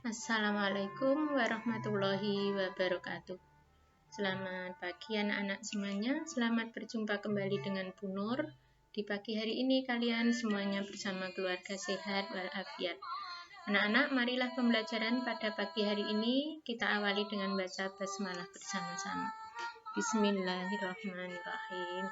Assalamualaikum warahmatullahi wabarakatuh. Selamat pagi anak-anak semuanya. Selamat berjumpa kembali dengan Bu Nur. Di pagi hari ini kalian semuanya bersama keluarga sehat walafiat. Anak-anak, marilah pembelajaran pada pagi hari ini kita awali dengan baca basmalah bersama-sama. Bismillahirrahmanirrahim.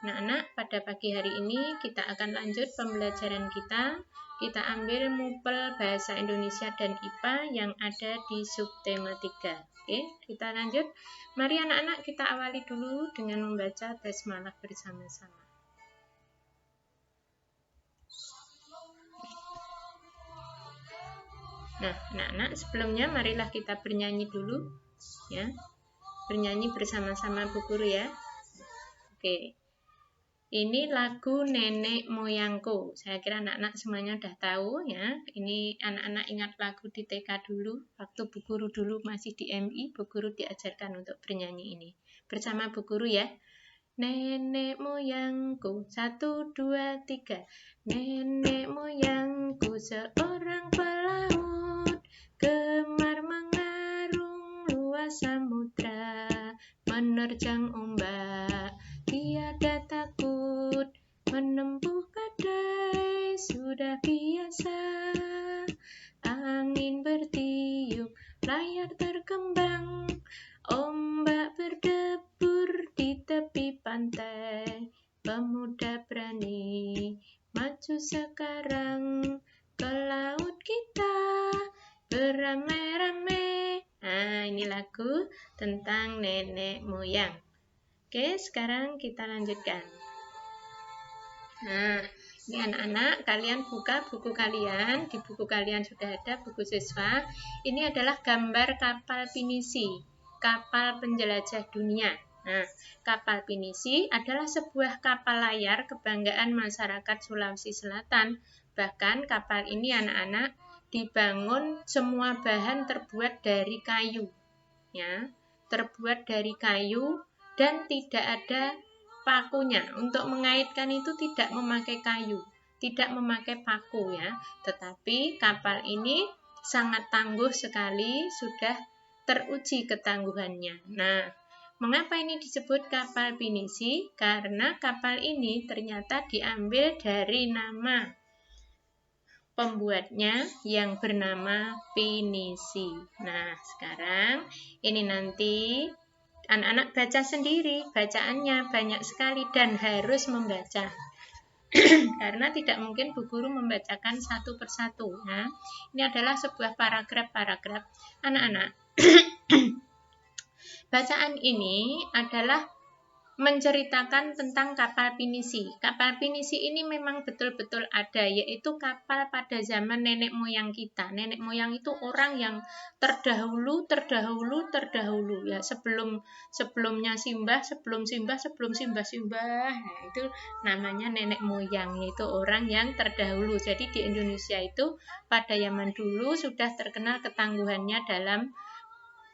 Anak-anak, pada pagi hari ini kita akan lanjut pembelajaran kita. Kita ambil mupel bahasa Indonesia dan IPA yang ada di subtema 3. Oke, kita lanjut. Mari anak-anak kita awali dulu dengan membaca basmalah bersama-sama. Nah, anak-anak, sebelumnya marilah kita bernyanyi dulu ya. Bernyanyi bersama-sama Bu Guru ya. Oke. Ini lagu Nenek Moyangku. Saya kira anak-anak semuanya udah tahu ya. Ini anak-anak ingat lagu di TK dulu. Waktu Bu Guru dulu masih di MI, Bu Guru diajarkan untuk bernyanyi ini. Bersama Bu Guru ya. Nenek moyangku, 1, 2, 3. Nenek moyangku seorang pelaut, gemar mengarung luas samudra, menerjang ombak, tiada takut, menempuh badai sudah biasa. Angin bertiup, layar terkembang, ombak berdebur di tepi pantai. Pemuda berani maju sekarang, ke laut kita beramai-ramai. Nah, ini lagu tentang nenek moyang. Oke, sekarang kita lanjutkan. Nah, ini anak-anak, kalian buka buku kalian. Di buku kalian sudah ada buku siswa. Ini adalah gambar kapal pinisi, kapal penjelajah dunia. Nah, kapal pinisi adalah sebuah kapal layar kebanggaan masyarakat Sulawesi Selatan. Bahkan kapal ini anak-anak dibangun semua bahan terbuat dari kayu. Ya, terbuat dari kayu dan tidak ada pakunya. Untuk mengaitkan itu tidak memakai kayu, tidak memakai paku ya. Tetapi kapal ini sangat tangguh sekali, sudah teruji ketangguhannya. Nah, mengapa ini disebut kapal pinisi? Karena kapal ini ternyata diambil dari nama pembuatnya yang bernama Pinisi. Nah, sekarang ini nanti anak-anak baca sendiri, bacaannya banyak sekali dan harus membaca. Karena tidak mungkin Bu Guru membacakan satu persatu. Nah, ini adalah sebuah paragraf-paragraf. Anak-anak, bacaan ini adalah menceritakan tentang kapal pinisi. Kapal pinisi ini memang betul-betul ada, yaitu kapal pada zaman nenek moyang kita. Nenek moyang itu orang yang terdahulu ya, sebelumnya Simbah, sebelum Simbah. Nah, itu namanya nenek moyang, yaitu orang yang terdahulu. Jadi di Indonesia itu pada zaman dulu sudah terkenal ketangguhannya dalam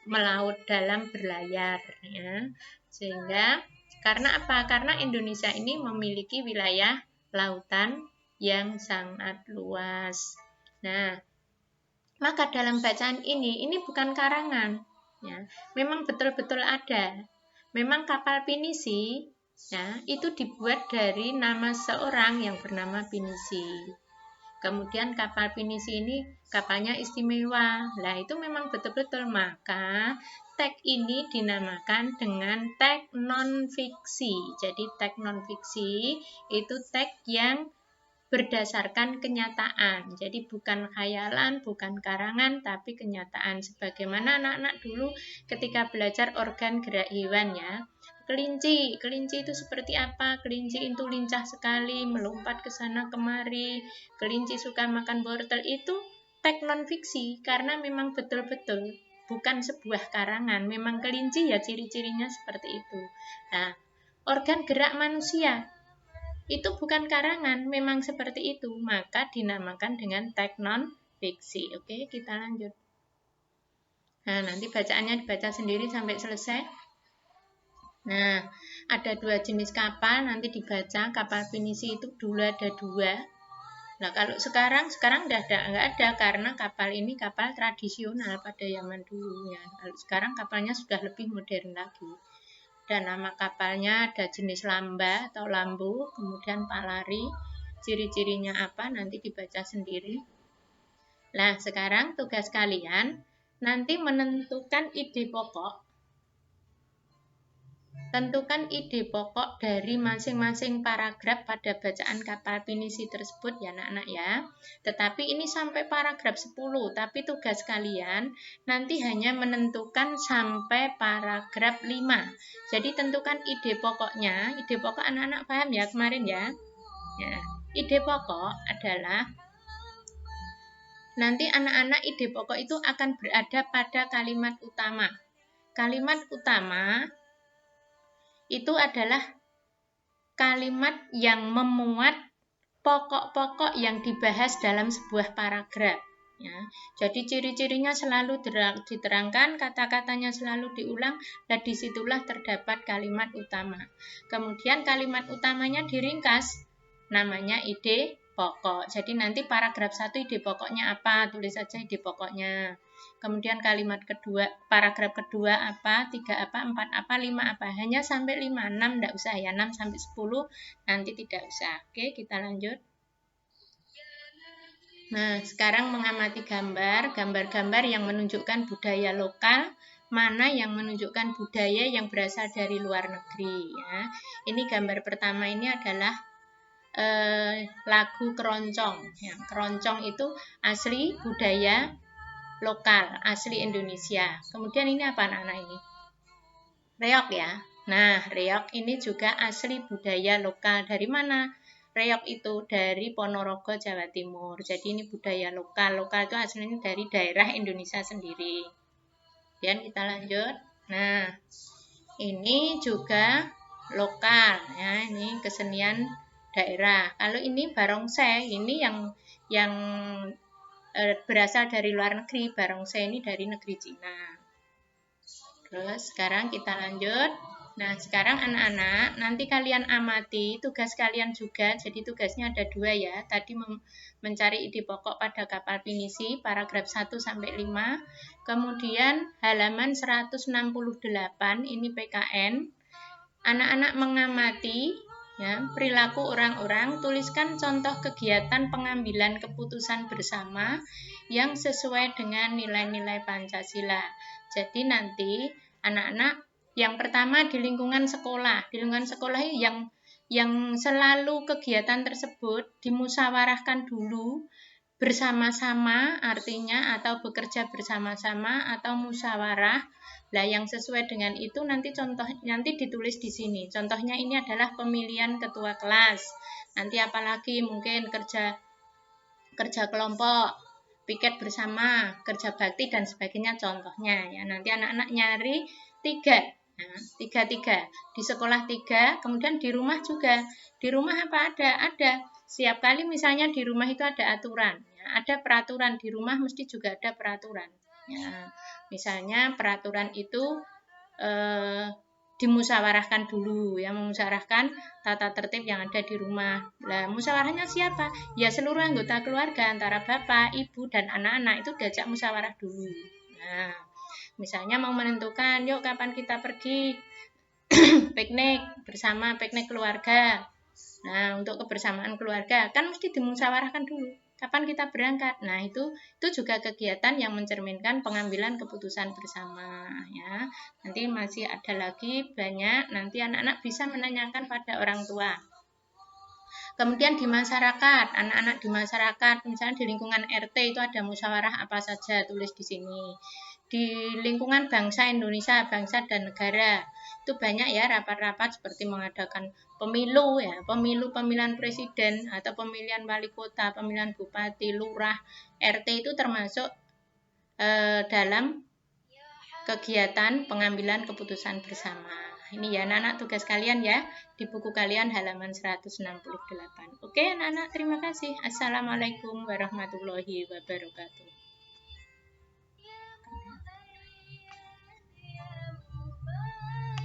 melaut, dalam berlayar ya. Sehingga karena apa? Karena Indonesia ini memiliki wilayah lautan yang sangat luas. Nah, maka dalam bacaan ini bukan karangan, ya. Memang betul-betul ada. Memang kapal pinisi, ya, itu dibuat dari nama seorang yang bernama Pinisi. Kemudian kapal pinisi ini kapalnya istimewa. Nah, itu memang betul-betul. Maka teks ini dinamakan dengan teks non-fiksi. Jadi teks non-fiksi itu teks yang berdasarkan kenyataan. Jadi bukan khayalan, bukan karangan, tapi kenyataan. Sebagaimana anak-anak dulu ketika belajar organ gerak hewan ya. Kelinci itu seperti apa? Kelinci itu lincah sekali, melompat ke sana kemari. Kelinci suka makan wortel, itu teks non-fiksi karena memang betul-betul bukan sebuah karangan. Memang kelinci ya ciri-cirinya seperti itu. Nah, organ gerak manusia itu bukan karangan, memang seperti itu, maka dinamakan dengan teks non-fiksi. Oke, kita lanjut. Nah, nanti bacaannya dibaca sendiri sampai selesai. Nah, ada 2 jenis kapal, nanti dibaca. Kapal pinisi itu dulu ada 2. Nah, kalau sekarang nggak ada karena kapal ini kapal tradisional pada zaman dulu ya. Kalau sekarang kapalnya sudah lebih modern lagi. Dan nama kapalnya ada jenis lamba atau lambu, kemudian palari. Ciri-cirinya apa nanti dibaca sendiri. Nah, sekarang tugas kalian nanti menentukan ide pokok. Tentukan ide pokok dari masing-masing paragraf pada bacaan kapal pinisi tersebut ya anak-anak ya. Tetapi ini sampai paragraf 10, tapi tugas kalian nanti hanya menentukan sampai paragraf 5. Jadi tentukan ide pokoknya. Ide pokok anak-anak paham ya kemarin ya? Ya, ide pokok adalah nanti anak-anak ide pokok itu akan berada pada kalimat utama. Kalimat utama itu adalah kalimat yang memuat pokok-pokok yang dibahas dalam sebuah paragraf. Ya. Jadi ciri-cirinya selalu diterangkan, kata-katanya selalu diulang, dan disitulah terdapat kalimat utama. Kemudian kalimat utamanya diringkas, namanya ide pokok. Jadi nanti paragraf 1 ide pokoknya apa, tulis saja ide pokoknya. Kemudian kalimat kedua, paragraf kedua apa, 3 apa, 4 apa, 5 apa. Hanya sampai 5, 6 tidak usah ya, 6 sampai 10 nanti tidak usah. Oke, kita lanjut. Nah, sekarang mengamati gambar-gambar yang menunjukkan budaya lokal, mana yang menunjukkan budaya yang berasal dari luar negeri. Ya. Ini gambar pertama ini adalah lagu keroncong. Ya, keroncong itu asli budaya lokal, asli Indonesia. Kemudian ini apa anak-anak ini? Reog ya. Nah, reog ini juga asli budaya lokal. Dari mana? Reog itu dari Ponorogo, Jawa Timur. Jadi ini budaya lokal. Lokal itu aslinya dari daerah Indonesia sendiri. Kemudian kita lanjut. Nah, ini juga lokal ya. Ini kesenian daerah. Kalau ini barongsai, ini yang berasal dari luar negeri. Barongsai ini dari negeri Cina. Terus sekarang kita lanjut. Nah, sekarang anak-anak, nanti kalian amati tugas kalian juga. Jadi tugasnya ada 2 ya. Tadi mencari ide pokok pada kapal pinisi, paragraf 1 sampai 5. Kemudian halaman 168, ini PKN. Anak-anak mengamati ya, perilaku orang-orang, tuliskan contoh kegiatan pengambilan keputusan bersama yang sesuai dengan nilai-nilai Pancasila. Jadi nanti anak-anak yang pertama di lingkungan sekolah. Di lingkungan sekolah yang selalu kegiatan tersebut dimusyawarahkan dulu bersama-sama, artinya atau bekerja bersama-sama atau musyawarah. Nah, yang sesuai dengan itu nanti ditulis di sini. Contohnya ini adalah pemilihan ketua kelas. Nanti apalagi mungkin kerja kelompok, piket bersama, kerja bakti dan sebagainya contohnya ya. Nanti anak-anak nyari 3. Nah, 3 di sekolah 3, kemudian di rumah juga. Di rumah apa ada? Ada. Setiap kali misalnya di rumah itu ada aturan, ya. Ada peraturan di rumah mesti juga ada peraturan. Ya. Misalnya peraturan itu dimusyawarahkan dulu, ya, memusyawarahkan tata tertib yang ada di rumah. Nah, musyawarahnya siapa? Ya seluruh anggota keluarga antara bapak, ibu, dan anak-anak itu diajak musyawarah dulu. Nah, misalnya mau menentukan, yuk kapan kita pergi piknik bersama, piknik keluarga. Nah, untuk kebersamaan keluarga kan mesti dimusyawarahkan dulu. Kapan kita berangkat? Nah, itu juga kegiatan yang mencerminkan pengambilan keputusan bersama ya. Nanti masih ada lagi banyak, nanti anak-anak bisa menanyakan pada orang tua. Kemudian di masyarakat, anak-anak di masyarakat, misalnya di lingkungan RT itu ada musyawarah apa saja, tulis di sini. Di lingkungan bangsa Indonesia, bangsa dan negara, itu banyak ya rapat-rapat seperti mengadakan pemilu ya, pemilihan presiden atau pemilihan wali kota, pemilihan bupati, lurah, RT itu termasuk dalam kegiatan pengambilan keputusan bersama. Ini ya anak-anak tugas kalian ya, di buku kalian halaman 168. Oke anak-anak, terima kasih. Assalamualaikum warahmatullahi wabarakatuh.